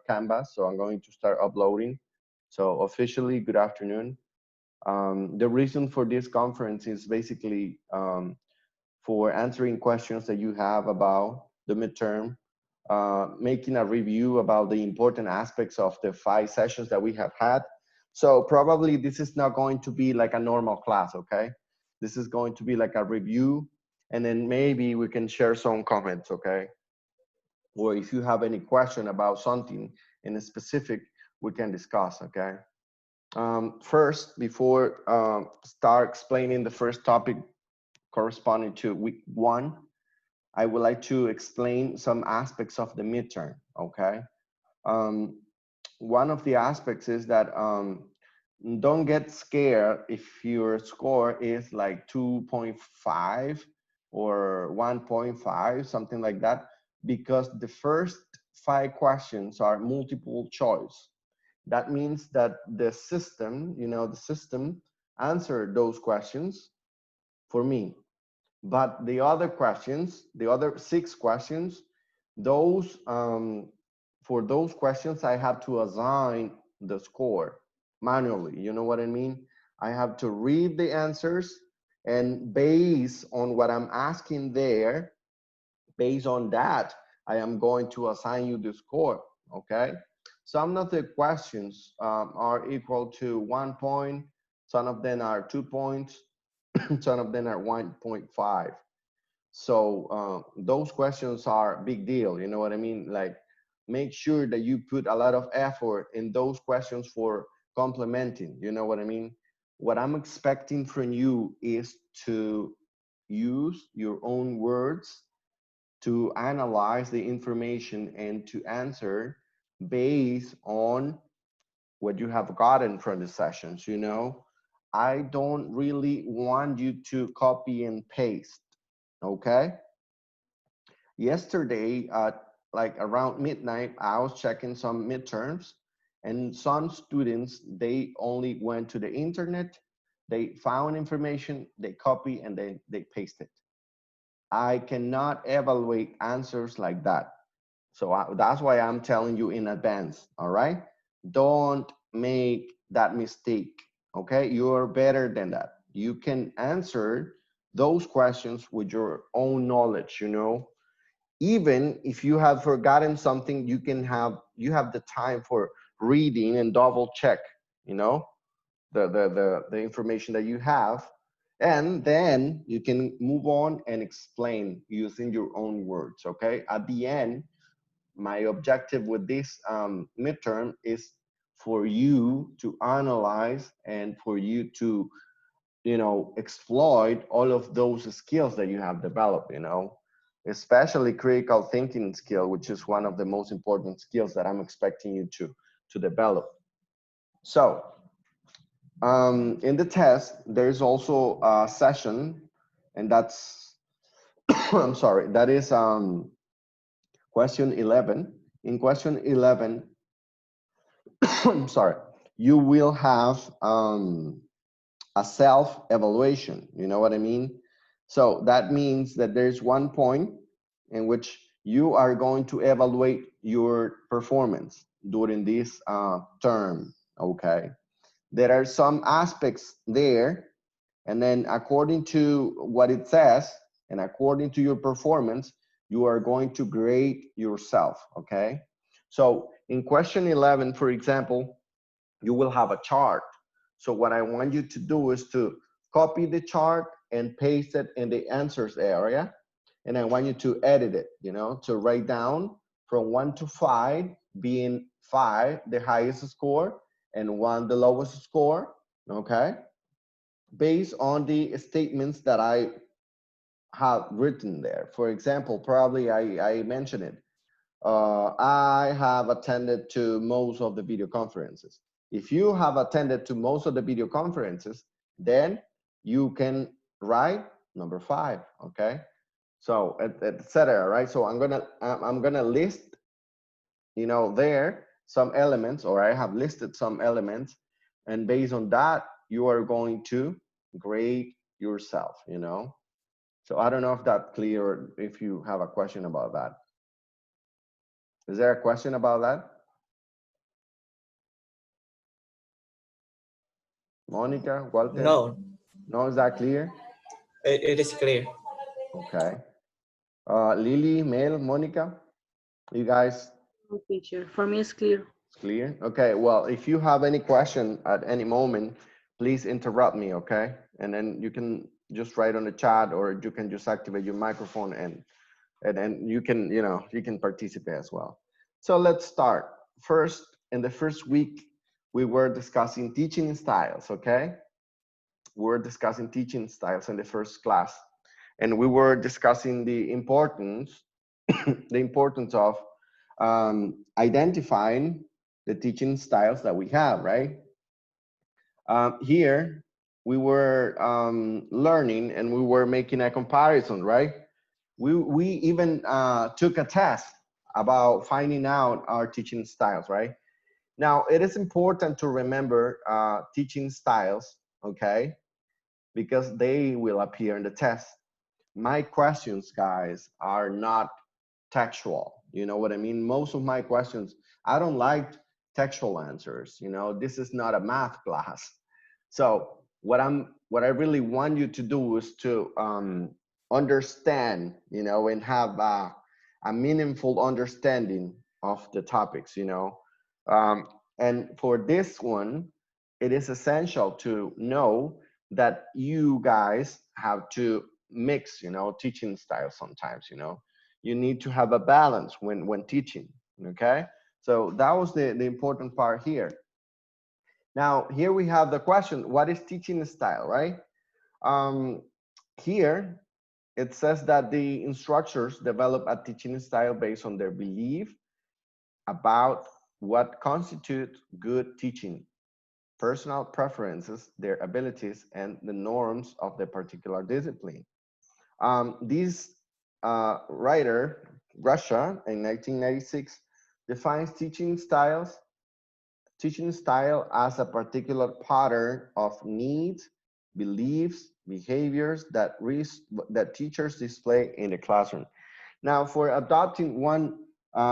Canvas, so I'm going to start uploading. So officially, good afternoon. The reason for this conference is basically for answering questions that you have about the midterm, making a review about the important aspects of the 5 sessions that we have had. So probably this is not going to be like a normal class, okay? This is going to be like a review, and then maybe we can share some comments, okay? Or if you have any question about something in a specific, we can discuss, okay? First, before start explaining the first topic corresponding to week 1, I would like to explain some aspects of the midterm, okay? Um, One of the aspects is that don't get scared if your score is like 2.5 or 1.5, something like that, because the first 5 questions are multiple choice. That means that the system, the system answered those questions for me. But the other questions, the other 6 questions, those for those questions, I have to assign the score manually. You know what I mean? I have to read the answers, and based on what I'm asking there, based on that, I am going to assign you the score, okay? Some of the questions are equal to 1 point, some of them are 2 points, some of them are 1.5. So those questions are big deal, you know what I mean? Like, make sure that you put a lot of effort in those questions for complementing, you know what I mean? What I'm expecting from you is to use your own words to analyze the information and to answer based on what you have gotten from the sessions, you know? I don't really want you to copy and paste, okay? Yesterday at like around midnight, I was checking some midterms, and some students, they only went to the internet, they found information, they copy, and then they paste it. I cannot evaluate answers like that. So that's why I'm telling you in advance, all right? Don't make that mistake, okay? You're better than that. You can answer those questions with your own knowledge, you know? Even if you have forgotten something, you have the time for reading and double check, you know, the information that you have, and then you can move on and explain using your own words, okay? At the end, my objective with this midterm is for you to analyze and for you to, exploit all of those skills that you have developed, especially critical thinking skill, which is one of the most important skills that I'm expecting you to develop. So in the test, there's also a session, and that's I'm sorry, that is question 11. In question 11, I'm sorry, you will have a self-evaluation. You know what I mean? So that means that there's one point in which you are going to evaluate your performance during this term, okay? There are some aspects there, and then according to what it says and according to your performance, you are going to grade yourself, okay? So in question 11, for example, you will have a chart. So what I want you to do is to copy the chart and paste it in the answers area. And I want you to edit it, to write down from 1 to 5, being 5 the highest score and 1 the lowest score, okay? Based on the statements that I have written there. For example, probably I mentioned it. I have attended to most of the video conferences. If you have attended to most of the video conferences, then you can write number 5, okay? So etc. Right? So I'm gonna list, there some elements, or I have listed some elements, and based on that, you are going to grade yourself. So I don't know if that's clear or if you have a question about that. Is there a question about that? Monica, Walter? No, No, is that clear? it is clear. Okay. Lily, Mel, Monica, you guys No, teacher. For me, it's clear. clear? Okay, well, if you have any question at any moment, please interrupt me, okay? And then you can just write on the chat or you can just activate your microphone and then you can, you can participate as well. So let's start. First, in the first week, we were discussing teaching styles, okay? We're discussing teaching styles in the first class. And we were discussing the importance, the importance of identifying the teaching styles that we have, right? Here, we were learning and we were making a comparison, right? We even took a test about finding out our teaching styles, right? Now, it is important to remember teaching styles, okay? Because they will appear in the test. My questions, guys, are not textual. You know what I mean? Most of my questions, I don't like textual answers. This is not a math class. So what I really want you to do is to understand, and have a meaningful understanding of the topics. And for this one, it is essential to know that you guys have to mix, teaching styles sometimes. You need to have a balance when teaching. Okay, so that was the important part here. Now here we have the question, what is teaching style, right? um Here it says that the instructors develop a teaching style based on their belief about what constitutes good teaching, personal preferences, their abilities, and the norms of the particular discipline. This writer, Russia, in 1996, defines teaching style as a particular pattern of needs, beliefs, behaviors that teachers display in the classroom. Now, for adopting one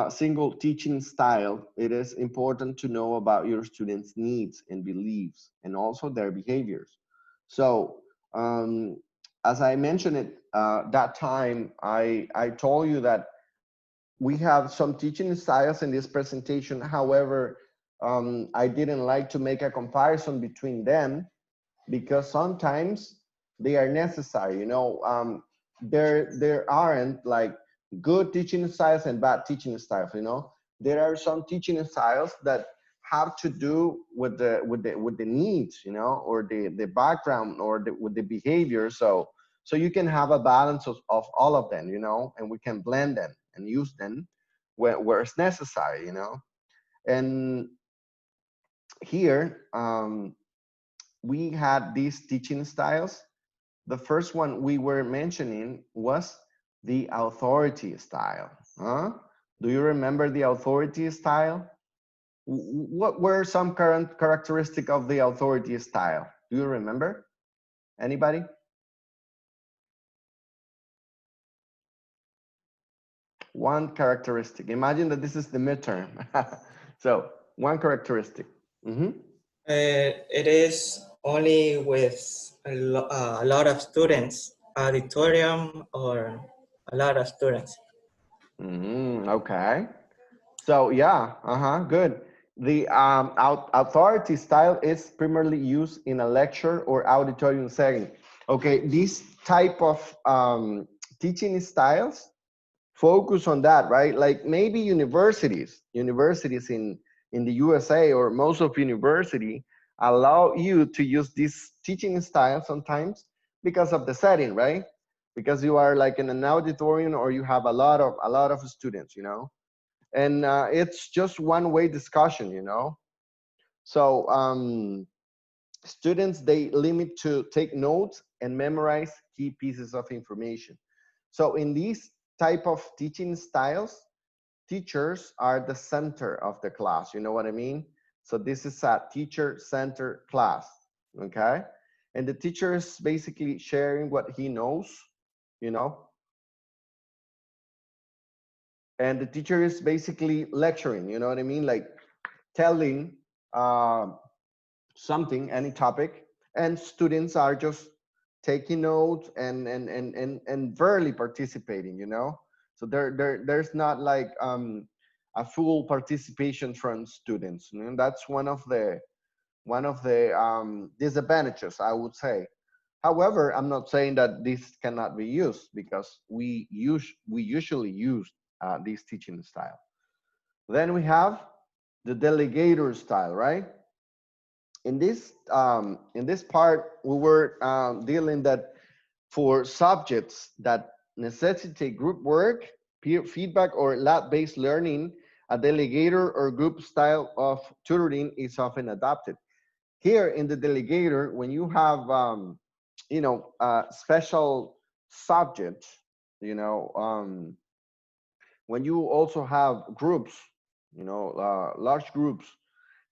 single teaching style, it is important to know about your students' needs and beliefs and also their behaviors. So, as I mentioned it that time, I told you that we have some teaching styles in this presentation. However, I didn't like to make a comparison between them because sometimes they are necessary. There aren't like good teaching styles and bad teaching styles. There are some teaching styles that have to do with the needs, or the background or with the behavior. So you can have a balance of all of them, and we can blend them and use them where it's necessary. And here we had these teaching styles. The first one we were mentioning was the authority style. Huh? Do you remember the authority style? What were some current characteristic of the authority style? Do you remember? Anybody? One characteristic. Imagine that this is the midterm. So one characteristic. It is only with a lot of students, auditorium or a lot of students. Okay. So yeah, good. The authority style is primarily used in a lecture or auditorium setting. Okay, this type of teaching styles focus on that, right? Like maybe universities in the USA or most of university allow you to use this teaching style sometimes because of the setting, right? Because you are like in an auditorium or you have a lot of students, and it's just one way discussion. So students, they limit to take notes and memorize key pieces of information. So in these type of teaching styles, teachers are the center of the class. You know what I mean? So this is a teacher center class. Okay, and the teacher is basically sharing what he knows, you know and the teacher is basically lecturing, you know what I mean? Like telling something, any topic, and students are just taking notes and barely participating, you know? So there's not like a full participation from students. And that's one of the disadvantages, I would say. However, I'm not saying that this cannot be used, because we usually use this teaching style. Then we have the delegator style, right? In this part, we were dealing that for subjects that necessitate group work, peer feedback, or lab-based learning, a delegator or group style of tutoring is often adopted. Here in the delegator, when you have you know, special subjects, you know, when you also have groups, you know, large groups,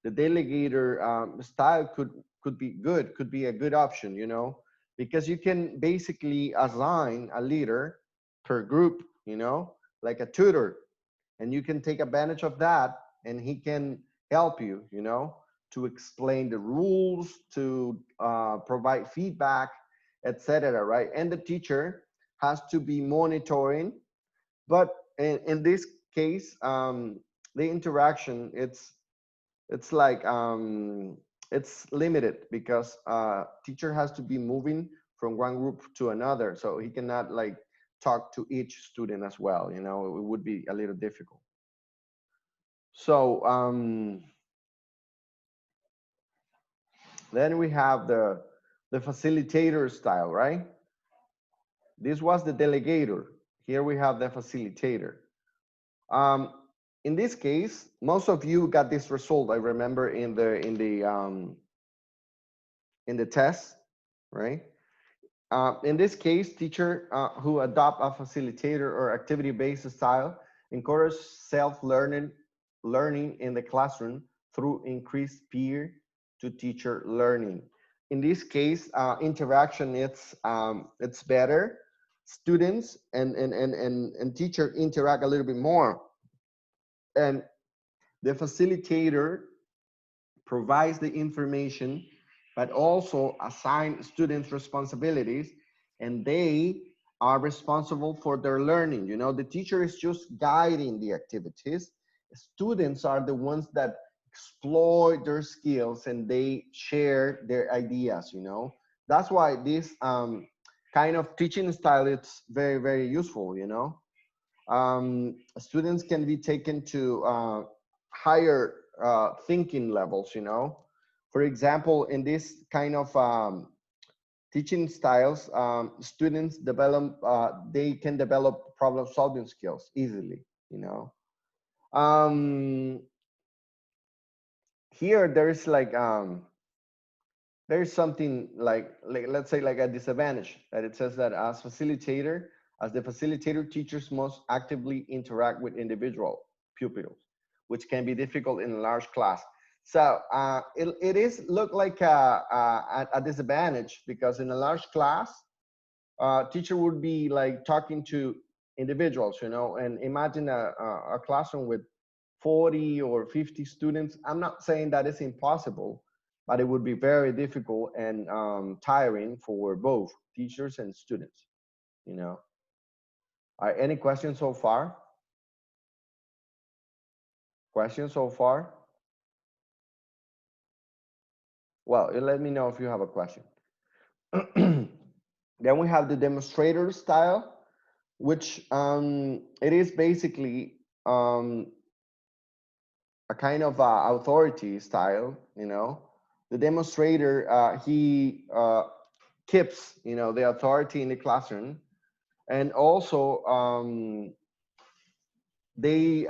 the delegator style could be good, could be a good option, you know, because you can basically assign a leader per group, you know, like a tutor, and you can take advantage of that, and he can help you, you know, to explain the rules, to provide feedback, etc. Right? And the teacher has to be monitoring, but in this case, the interaction, it's like it's limited, because teacher has to be moving from one group to another, so he cannot like talk to each student as well, you know. It would be a little difficult. So then we have the facilitator style, right? This was the delegator. Here we have the facilitator. um, in this case, most of you got this result, I remember, in the test, right? In this case, teacher who adopt a facilitator or activity-based style encourage learning in the classroom through increased peer-to-teacher learning. In this case, interaction, it's better. Students and teacher interact a little bit more, and the facilitator provides the information, but also assign students responsibilities, and they are responsible for their learning. You know, the teacher is just guiding the activities. Students are the ones that explore their skills, and they share their ideas, you know. That's why this kind of teaching style, it's very, very useful, you know. Students can be taken to higher thinking levels, you know. For example, in this kind of teaching styles, students develop, they can develop problem solving skills easily, you know. Here there's like, there's something like let's say like a disadvantage, that it says that as the facilitator, teachers must actively interact with individual pupils, which can be difficult in a large class. So it is look like a disadvantage, because in a large class, teacher would be like talking to individuals, you know. And imagine a classroom with 40 or 50 students. I'm not saying that it's impossible, but it would be very difficult and tiring for both teachers and students, you know. Any questions so far? Questions so far? Well, you let me know if you have a question. Then we have the demonstrator style, which it is basically a kind of authority style, you know. The demonstrator, he keeps, you know, the authority in the classroom, and also they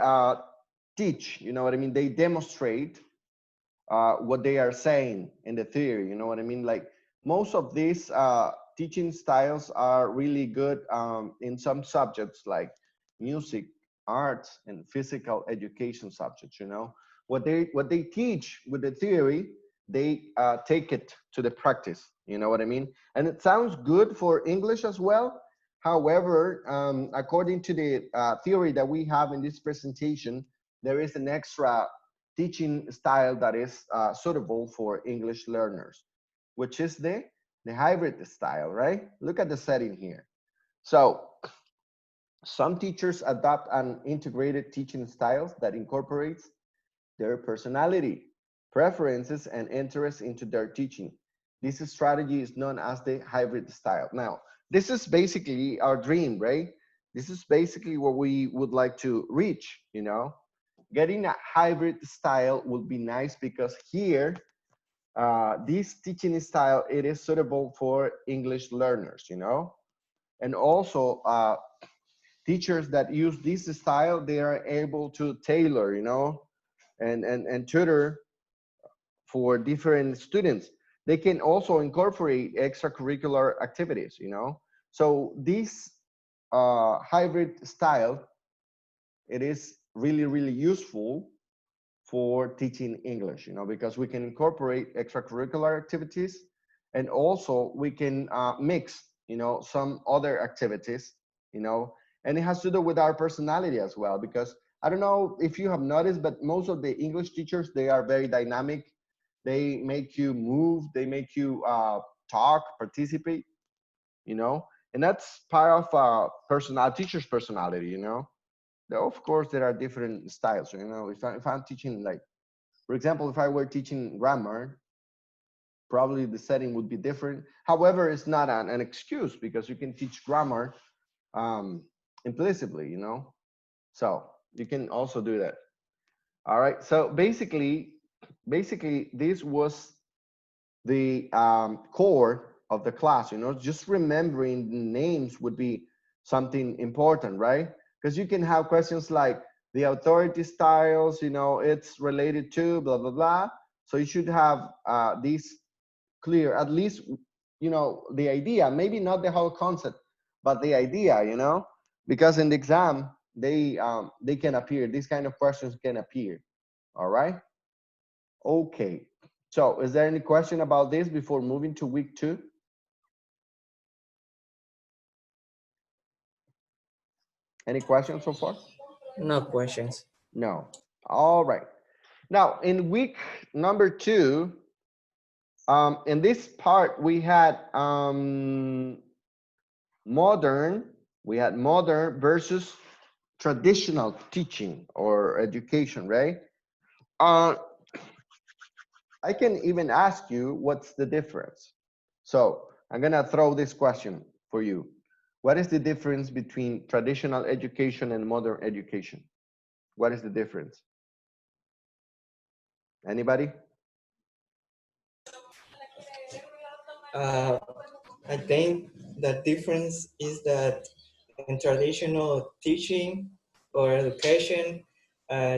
teach, you know what I mean. They demonstrate what they are saying in the theory, you know what I mean. Like most of these teaching styles are really good in some subjects like music, arts, and physical education subjects, you know. What they teach with the theory, they take it to the practice, you know what I mean. And it sounds good for English as well. However, according to the theory that we have in this presentation, there is an extra teaching style that is suitable for English learners, which is the hybrid style, right? Look at the setting here. So some teachers adopt an integrated teaching styles that incorporates their personality, preferences, and interests into their teaching. This strategy is known as the hybrid style. Now, this is basically our dream, right? This is basically what we would like to reach, you know? Getting a hybrid style would be nice because here, this teaching style, it is suitable for English learners, you know? And also, teachers that use this style, they are able to tailor, you know, and tutor for different students. They can also incorporate extracurricular activities, you know. So this hybrid style, it is really, really useful for teaching English, you know, because we can incorporate extracurricular activities and also we can mix, you know, some other activities, you know, and it has to do with our personality as well, because I don't know if you have noticed, but most of the English teachers, they are very dynamic. They make you move, they make you talk, participate, you know, and that's part of teacher's personality, you know. Though of course there are different styles, you know. If I'm teaching, like, for example, if I were teaching grammar, probably the setting would be different. However, it's not an excuse because you can teach grammar implicitly, you know. So you can also do that. All right. So basically this was the core of the class, you know. Just remembering the names would be something important, right? Because you can have questions like the authority styles, you know, it's related to blah blah blah. So you should have these clear, at least, you know, the idea, maybe not the whole concept, but the idea, you know, because in the exam they can appear, these kind of questions can appear. All right. Okay. So is there any question about this before moving to week 2? Any questions so far? No questions. No. All right. Now in week number 2, in this part we had modern versus traditional teaching or education, right? Uh, I can even ask you what's the difference. So I'm gonna throw this question for you. What is the difference between traditional education and modern education? What is the difference? Anybody? Uh, I think the difference is that in traditional teaching or education, uh,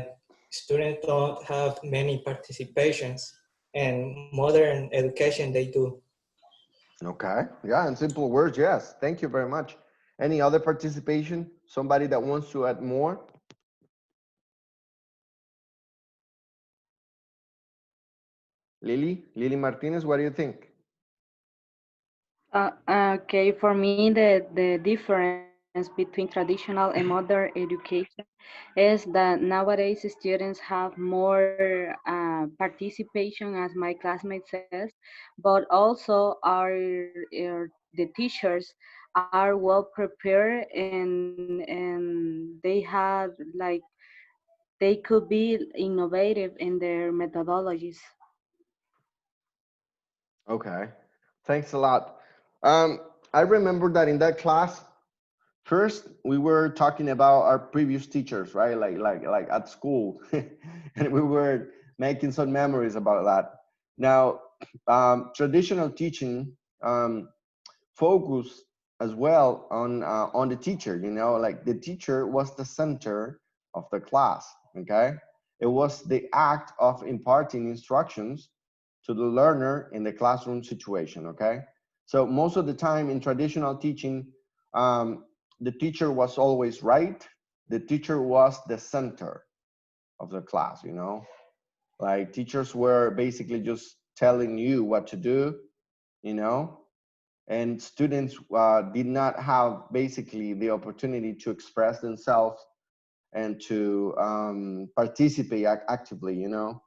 students don't have many participations, and modern education they do. Okay. Yeah, in simple words, yes. Thank you very much. Any other participation? Somebody that wants to add more? Lily Martinez, what do you think? Okay, for me, the difference between traditional and modern education is that nowadays students have more participation, as my classmate says, but also the teachers are well prepared, and they have like they could be innovative in their methodologies. Okay. Thanks a lot. I remember that in that class, first we were talking about our previous teachers, right? Like at school, and we were making some memories about that. Now, traditional teaching focus as well on the teacher. You know, like the teacher was the center of the class. Okay, it was the act of imparting instructions to the learner in the classroom situation. Okay, so most of the time in traditional teaching, the teacher was always right. The teacher was the center of the class. You know, like teachers were basically just telling you what to do. You know, and students did not have basically the opportunity to express themselves and to participate actively, you know.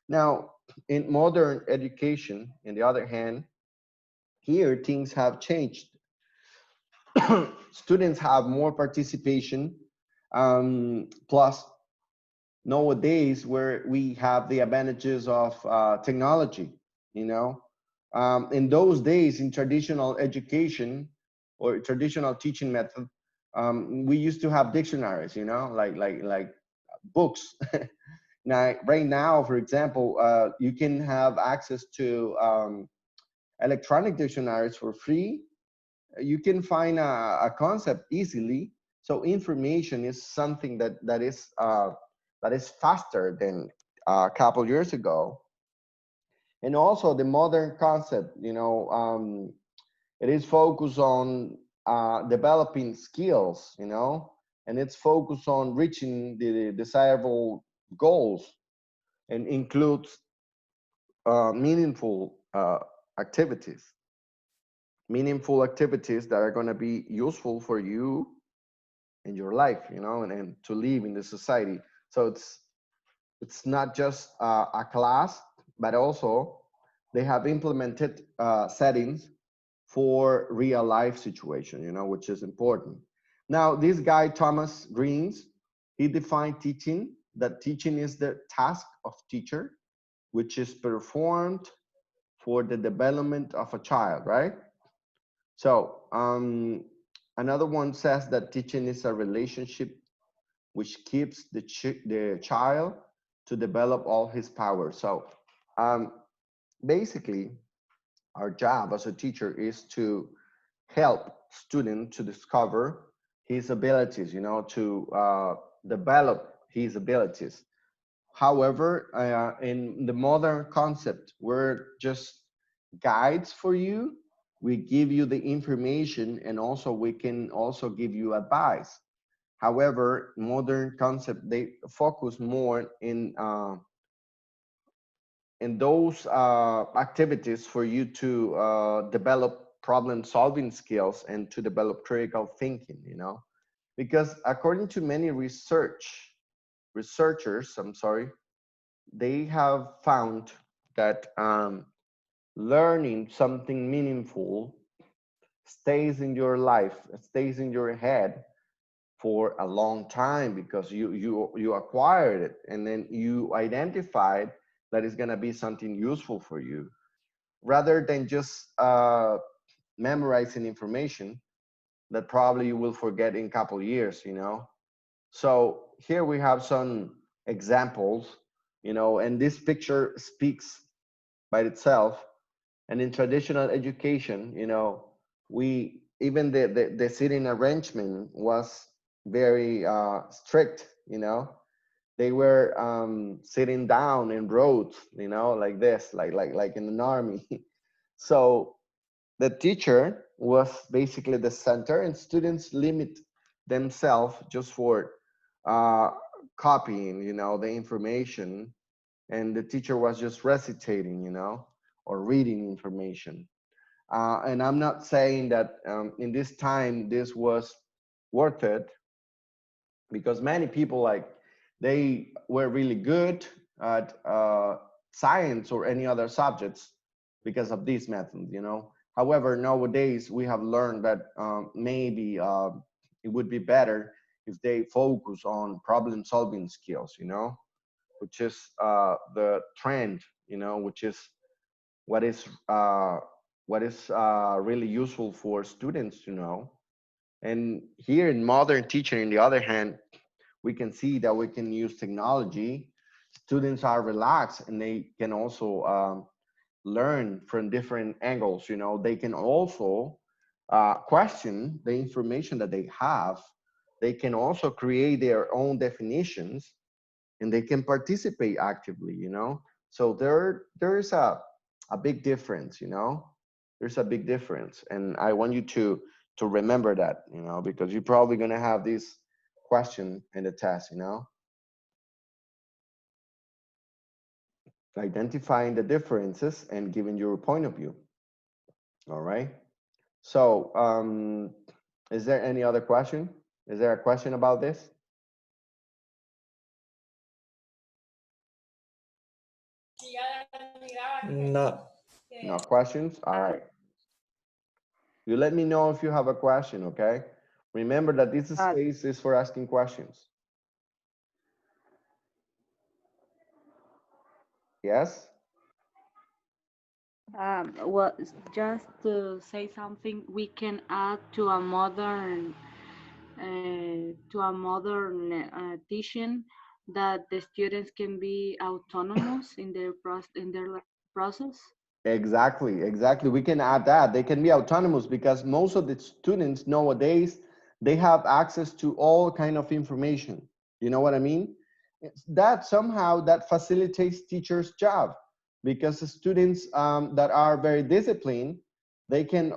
Now, in modern education, in the other hand, here things have changed. Students have more participation, plus nowadays where we have the advantages of technology, you know. In those days, in traditional education or traditional teaching method, we used to have dictionaries, you know, like books. Now, right now, for example, you can have access to electronic dictionaries for free. You can find a concept easily. So information is something that is faster than a couple years ago. And also the modern concept, you know, it is focused on developing skills, you know, and it's focused on reaching the desirable goals and includes meaningful activities, meaningful activities that are going to be useful for you in your life, you know, and to live in the society. So it's not just a class, but also they have implemented settings for real life situation, you know, which is important. Now, this guy, Thomas Greens, he defined teaching, that teaching is the task of teacher, which is performed for the development of a child, right? So another one says that teaching is a relationship which keeps the child to develop all his powers. So um, basically, our job as a teacher is to help student to discover his abilities, you know, to develop his abilities. However, in the modern concept, we're just guides for you. We give you the information, and also we can also give you advice. However, modern concept, they focus more in those activities for you to develop problem solving skills and to develop critical thinking, you know. Because according to many researchers, I'm sorry, they have found that learning something meaningful stays in your life, stays in your head for a long time, because you acquired it and then you identified that it's going to be something useful for you, rather than just memorizing information that probably you will forget in a couple of years, you know. So here we have some examples, you know, and this picture speaks by itself. And in traditional education, you know, we even the seating arrangement was very strict, you know. They were sitting down in rows, you know, like this, like in an army. So the teacher was basically the center, and students limit themselves just for uh, copying, you know, the information, and the teacher was just recitating, you know, or reading information. And I'm not saying that in this time this was worth it, because many people, like, they were really good at science or any other subjects because of this method, you know. However, nowadays we have learned that maybe it would be better if they focus on problem solving skills, you know, which is the trend, you know, which is what is uh, what is really useful for students to know. And here in modern teaching, on the other hand, we can see that we can use technology. Students are relaxed and they can also learn from different angles. You know, they can also question the information that they have. They can also create their own definitions, and they can participate actively, you know. So there's a big difference, you know. There's a big difference, and I want you to remember that, you know, because you're probably going to have this question in the test, you know. Identifying the differences and giving your point of view. All right. So, is there any other question? Is there a question about this? No. No questions? All right. You let me know if you have a question, okay? Remember that this space is for asking questions. Yes? Well, just to say something, we can add to a modern teaching that the students can be autonomous in their process. Exactly, exactly. We can add that. They can be autonomous because most of the students nowadays, they have access to all kind of information. You know what I mean? That somehow that facilitates teachers' job because the students that are very disciplined, they can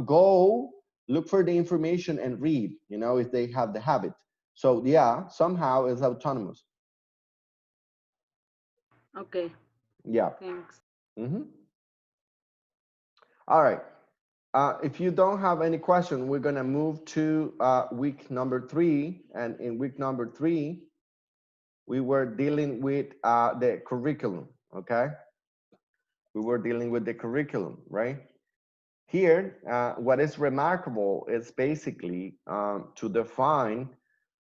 go look for the information and read, you know, if they have the habit. So yeah, somehow it's autonomous. Okay, Yeah. thanks. Mm-hmm. All right. If you don't have any question, we're gonna move to week number 3. And in week number 3, we were dealing with the curriculum, okay? We were dealing with the curriculum, right? Here, what is remarkable is basically to define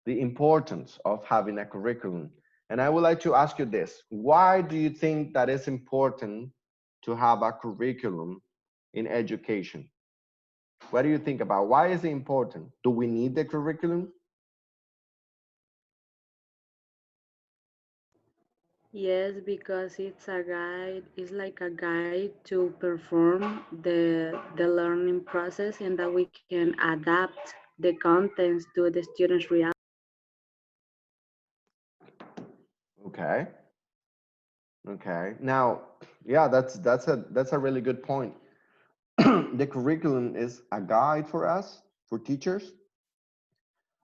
the importance of having a curriculum. And I would like to ask you this. Why do you think that it's important to have a curriculum in education? What do you think about? Why is it important? Do we need the curriculum? Yes, because it's like a guide to perform the learning process and that we can adapt the contents to the students' reality. Okay. Okay. Now, yeah, that's a really good point. The curriculum is a guide for us, for teachers.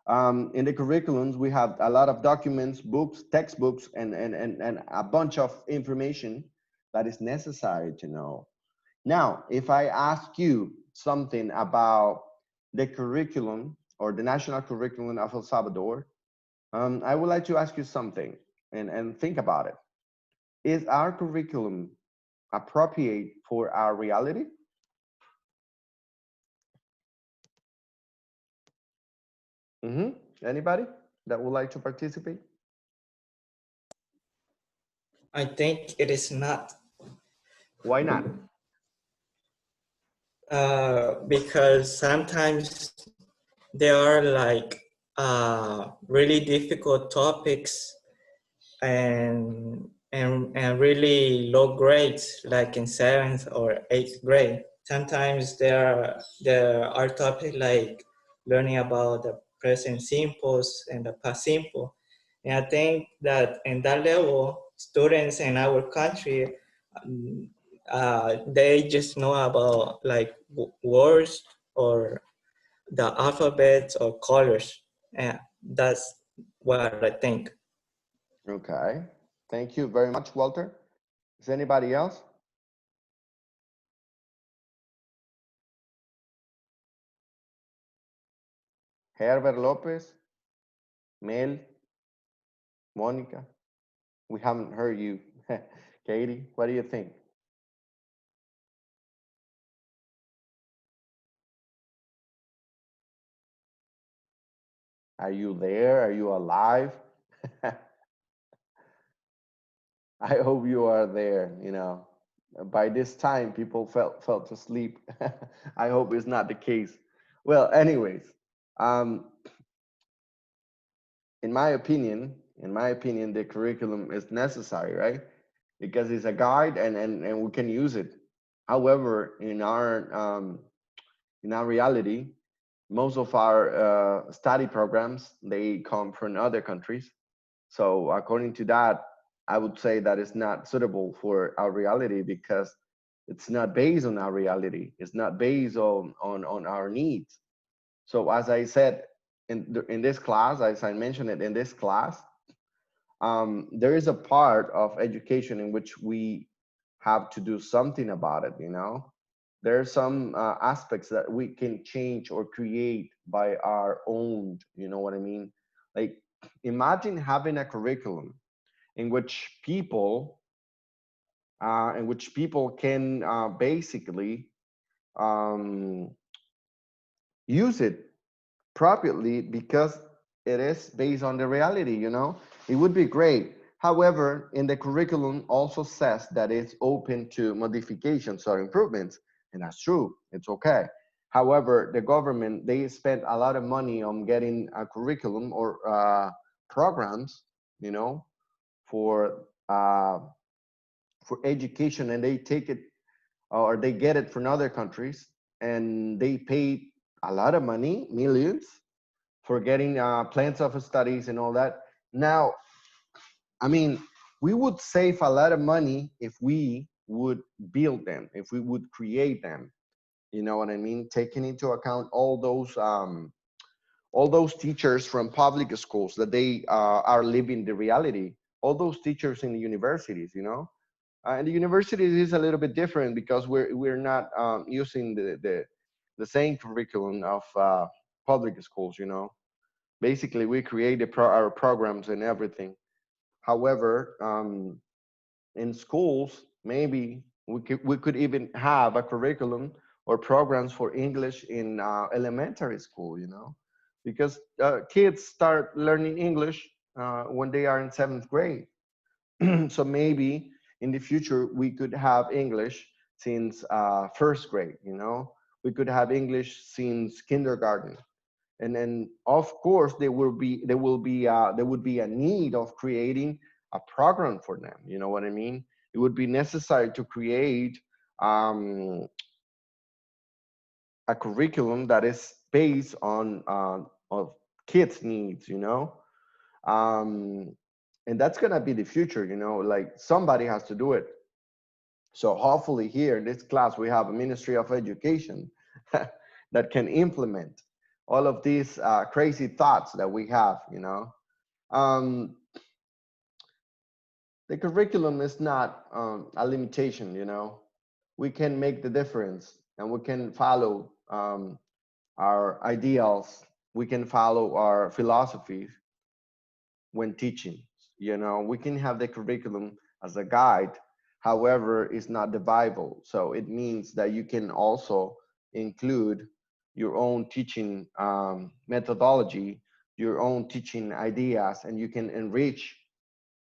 In the curriculums, we have a lot of documents, books, textbooks, and a bunch of information that is necessary to know. Now, if I ask you something about the curriculum or the national curriculum of El Salvador, I would like to ask you something and think about it. Is our curriculum appropriate for our reality? Anybody that would like to participate? I think it is not. Why not? Because sometimes there are like really difficult topics and really low grades, like in 7th or 8th grade. Sometimes there are topics like learning about the present simples and the past simple. And I think that in that level, students in our country, they just know about like words or the alphabet or colors. And that's what I think. Okay. Thank you very much, Walter. Is anybody else? Herbert Lopez, Mel, Monica. We haven't heard you. Katie, what do you think? Are you there? Are you alive? I hope you are there, you know. By this time, people felt asleep. I hope it's not the case. Well, anyways, um, in my opinion, the curriculum is necessary, right? Because it's a guide and we can use it. However, in our reality, most of our study programs, they come from other countries. So according to that, I would say that it's not suitable for our reality because it's not based on our reality. It's not based on our needs. So as I said in this class, as I mentioned it in this class, there is a part of education in which we have to do something about it, you know. there are some aspects that we can change or create by our own, you know what I mean? Like, imagine having a curriculum in which people can basically um, use it properly because it is based on the reality, you know? It would be great. However, in the curriculum also says that it's open to modifications or improvements, and that's true. It's okay. However, the government, they spend a lot of money on getting a curriculum or programs, you know, for uh, for education, and they take it or they get it from other countries, and they pay a lot of money, millions, for getting plans of studies and all that. Now, I mean, we would save a lot of money if we would build them, if we would create them. You know what I mean? Taking into account all those teachers from public schools that they are living the reality. All those teachers in the universities, you know. And the universities is a little bit different because we're not using the same curriculum of public schools, you know. Basically, we create our programs and everything. However, in schools, maybe we could even have a curriculum or programs for English in elementary school, you know, because kids start learning English when they are in seventh grade. So maybe in the future we could have English since first grade, you know. We could have English since kindergarten, and then of course there would be a need of creating a program for them, you know what I mean? It would be necessary to create um, a curriculum that is based on of kids needs, you know. um, and that's gonna be the future, you know, like somebody has to do it. So hopefully here in this class we have a Ministry of Education that can implement all of these crazy thoughts that we have, you know. Um, the curriculum is not a limitation, you know. We can make the difference and we can follow our ideals. We can follow our philosophies when teaching, you know. We can have the curriculum as a guide. However, it's not the Bible. So it means that you can also include your own teaching methodology, your own teaching ideas, and you can enrich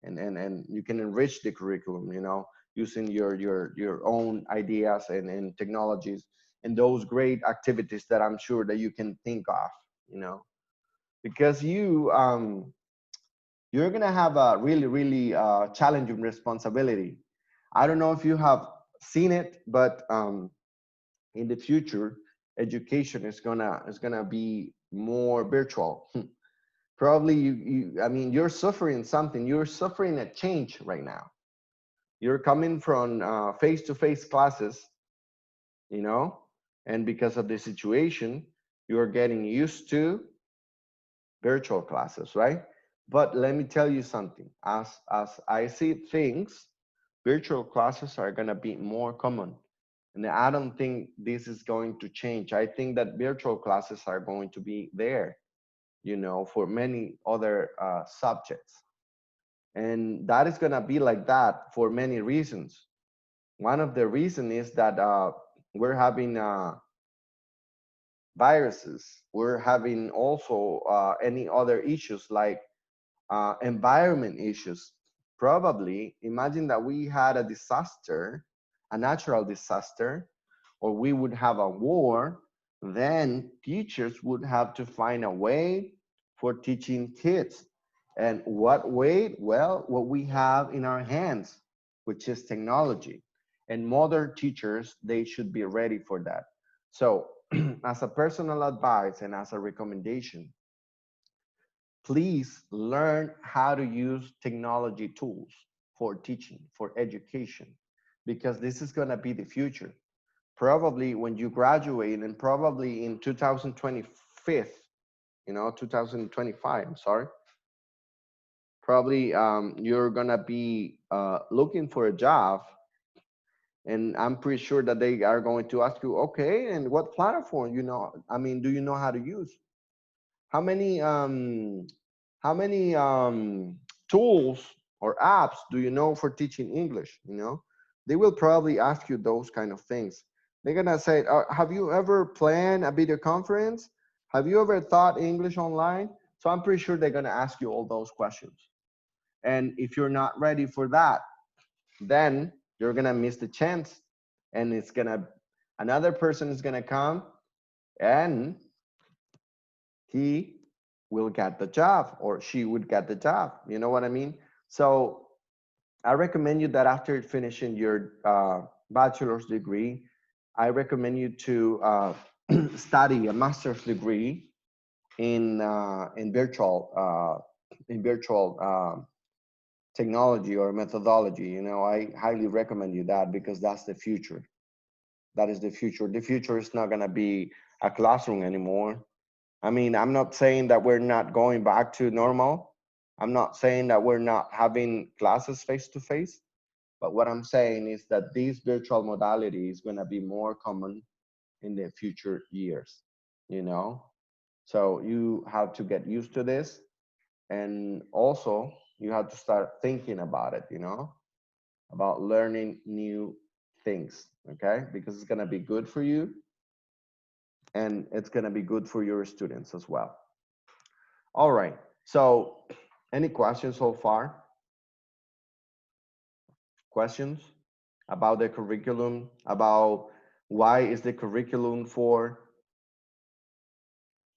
and you can enrich the curriculum, you know, using your own ideas and technologies and those great activities that I'm sure that you can think of, you know, because you're gonna have a really challenging responsibility. I don't know if you have seen it, but in the future, education is gonna be more virtual. Probably I mean, you're suffering something. You're suffering a change right now. You're coming from face-to-face classes, you know, and because of the situation, you're getting used to virtual classes, right? But let me tell you something. As I see things, virtual classes are gonna be more common. And I don't think this is going to change. I think that virtual classes are going to be there, you know, for many other subjects. And that is gonna be like that for many reasons. One of the reason is that we're having viruses. We're having also any other issues like environment issues. Probably imagine that we had a disaster, a natural disaster, or we would have a war, then teachers would have to find a way for teaching kids. And what way? Well, what we have in our hands, which is technology. And modern teachers, they should be ready for that. So, as a personal advice and as a recommendation, please learn how to use technology tools for teaching, for education, because this is going to be the future. Probably when you graduate, and probably in 2025, you know, 2025, I'm sorry, probably you're going to be looking for a job And I'm pretty sure that they are going to ask you, okay, and what platform, you know, I mean, do you know how to use? How many tools or apps do you know for teaching English? You know, they will probably ask you those kind of things. They're gonna say, have you ever planned a video conference? Have you ever taught English online? So I'm pretty sure they're gonna ask you all those questions. And if you're not ready for that, then you're gonna miss the chance, and it's gonna, another person is gonna come and he will get the job, or she would get the job. You know what I mean? So I recommend you that after finishing your bachelor's degree, I recommend you to study a master's degree in virtual technology or methodology. You know, I highly recommend you that, because that's the future. That is the future. The future is not gonna be a classroom anymore. I mean, I'm not saying that we're not going back to normal. I'm not saying that we're not having classes face to face. But what I'm saying is that this virtual modality is going to be more common in the future years, you know? So you have to get used to this. And also, you have to start thinking about it, you know, about learning new things, okay? Because it's going to be good for you, and it's going to be good for your students as well. All right. So, any questions so far? Questions about the curriculum, about why is the curriculum for,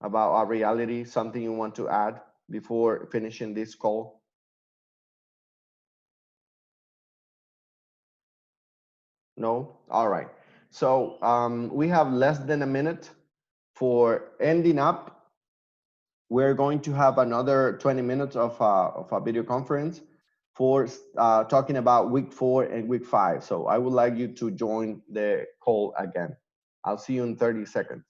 about our reality, something you want to add before finishing this call? No? All right. So we have less than a minute for ending up. We're going to have another 20 minutes of a video conference for talking about week 4 and week 5. So I would like you to join the call again. I'll see you in 30 seconds.